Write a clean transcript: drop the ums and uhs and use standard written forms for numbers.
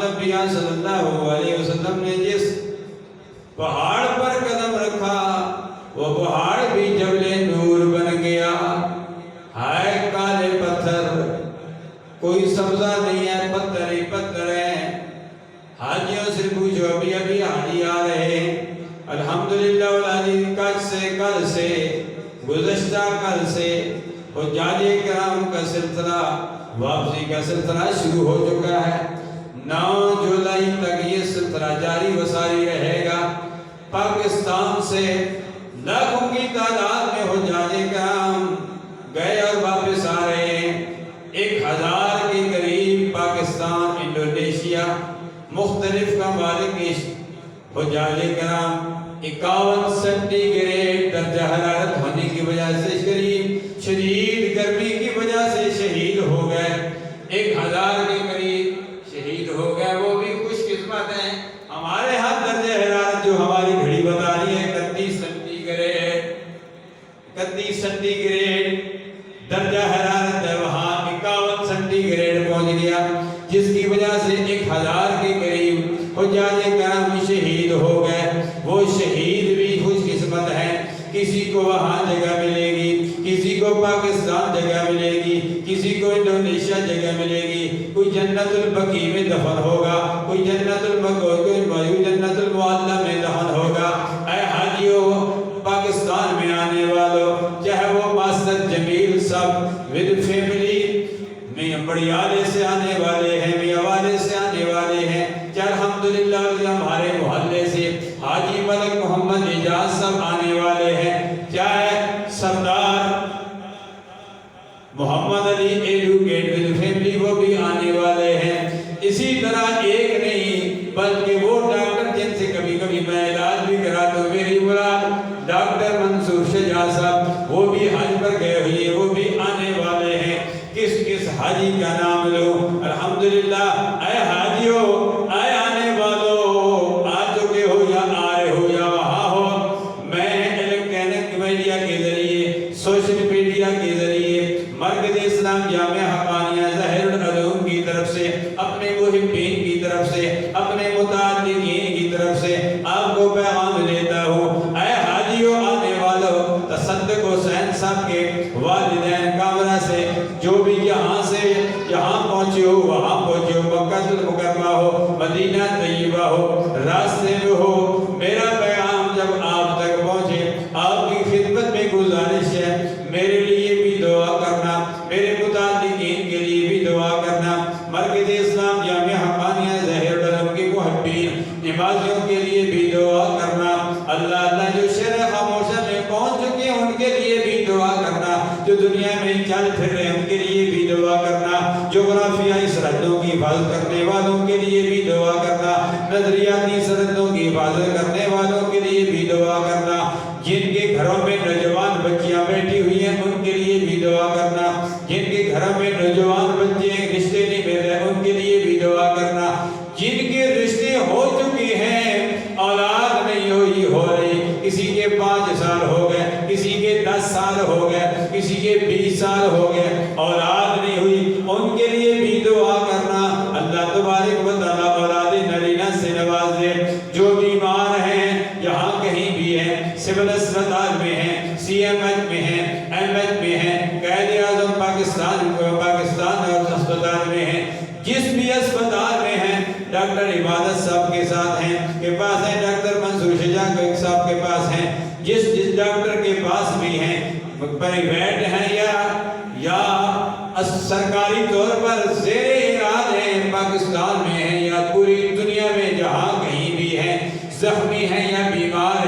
نبی صلی اللہ علیہ وسلم نے جس پہاڑ پر قدم رکھا وہ پہاڑ بھی جبل نور بن گیا. ہائے کالے پتھر، کوئی سبزہ نہیں ہے، پتھر ہی پتھر ہے. حاجیوں سے پوچھو، ابھی ابھی حاجی آ رہے ہیں الحمدللہ. کل سے گزشتہ کل سے حجاج کرام کا سلسلہ، واپسی کا سلسلہ شروع ہو چکا ہے. 9 جولائی تک یہ سلسلہ جاری و ساری رہے گا. پاکستان سے لاکھوں کی تعداد میں حجاج کرام گئے اور واپس آ رہے ہیں. 1000 کے قریب پاکستان، انڈونیشیا، مختلف ممالک کے حجاج کرام 51 سینٹی گریڈ درجہ حرارت ہونے کی وجہ سے شدید گرمی کی وجہ سے شہید ہو گئے. 1000 کے قریب شہید ہو گئے. وہ بھی خوش قسمت ہیں. ہمارے ہاں درجہ حرارت جو ہماری گھڑی بتا رہی ہے 31 سینٹی گریڈ، 31 سینٹی گریڈ درجہ حرارت ہے، وہاں 51 سینٹی گریڈ پہنچ گیا، جس کی وجہ سے 1000 کے قریب حجاج کرام شہید ہو گئے. وہ شہید بھی خوش قسمت ہیں. کسی کو وہاں جگہ ملے گی، کسی کو پاکستان جگہ ملے گی، کسی کو انڈونیشیا جگہ ملے گی. کوئی جنت البقیع میں دفن ہوگا، کوئی جنت المعلی میں دفن ہوگا. اے حاجیوں، پاکستان میں آنے والوں، چاہے وہ ماسٹر جمیل صاحب ود فیملی میاں بڑیالے سے آنے والے ہیں، میاں والے سے آنے والے ہیں، چاہے الحمدللہ ہمارے محلے سے حاجی ملک محمد اعجاز صاحب آنے والے ہیں، چاہے سردار محمد علی ایڈوکیٹ ود فیملی وہ بھی آنے والے ہیں. اسی طرح ایک نہیں بلکہ وہ ڈاکٹر جن سے کبھی کبھی میں علاج بھی کراتا ہوں، میری مراد ڈاکٹر منصور شجاع صاحب، وہ بھی حج پر گئے ہوئے، وہ بھی آنے والے ہیں. کس حاجی کا نام لو؟ الحمدللہ. اے حاجیوں، اے آنے والوں، آ چکے ہو یا آ رہے ہو یا وہاں ہو، میں الیکٹرانک میڈیا کے ذریعے، سوشل میڈیا کے ذریعے، مرکز اسلام جامعہ حقانیہ ظاہر العلوم کی طرف سے، اپنے محبین کی طرف سے، اپنے متعلقین کی طرف سے آپ کو پیغام دیتا ہوں. اے حاجیوں، آنے والوں، تصدق حسین صاحب کے والدین کامرہ سے جو بھی یہاں سے جہاں پہنچے ہو، وہاں پہنچے ہو، مکہ المکرمہ ہو، مدینہ طیبہ ہو، راستے میں ہو، میرا پیغام جب آپ تک پہنچے، آپ کی خدمت میں گزارش ہے، میرے لیے بھی دعا کرنا، میرے متعلقین کے لیے بھی دعا کرنا، مرکز اسلام جامعہ حقانیہ ظاہر العلوم کے محبین نمازیوں کے لیے بھی دعا کرنا. اللہ جو شرح خاموشہ میں پہنچ چکے ہیں ان کے لیے بھی دعا کرنا، جو دنیا میں چل پھر رہے ہیں ان کے لیے بھی دعا کرنا، جغرافیائی سرحدوں کی حفاظت کرنے والوں کے لیے بھی دعا کرنا، نظریاتی سرحدوں کی حفاظت کرنے والوں کے لیے بھی دعا کرنا، جن کے گھروں میں نوجوان بچیاں بیٹھی ہوئی ہیں ان کے لیے بھی دعا کرنا، جن کے گھروں میں نوجوان بچے رشتے نہیں مل رہے ان کے لیے بھی دعا کرنا، جن کے رشتے ہو چکے ہیں اولاد نہیں ہوئی ہو رہی، کسی کے 5 سال ہو گئے، کسی کے 10 سال ہو گئے، کسی کے 20 سال ہو گئے، اولاد نہیں ہوئی، ان کے لیے بھی دعا کرنا. اللہ تبارک و تعالیٰ اولاد نرینہ سے نواز دے. جو بیمار ہیں جہاں کہیں بھی ہیں، سول اسپتال میں ہیں، سی ایم ایچ میں ہیں، ایم ایچ میں ہیں، قائد اعظم پاکستان اور اسپتال میں ہیں، جس بھی اسپتال میں ہیں، ڈاکٹر عبادت صاحب کے ساتھ ہیں کے پاس ہیں، ڈاکٹر منصور شجاع صاحب کے پاس ہیں، جس ڈاکٹر کے پاس بھی ہیں، پرائیویٹ ہیں یا سرکاری طور پر زیر علاج ہیں، پاکستان میں ہیں یا پوری دنیا میں جہاں کہیں بھی ہیں، زخمی ہیں یا بیمار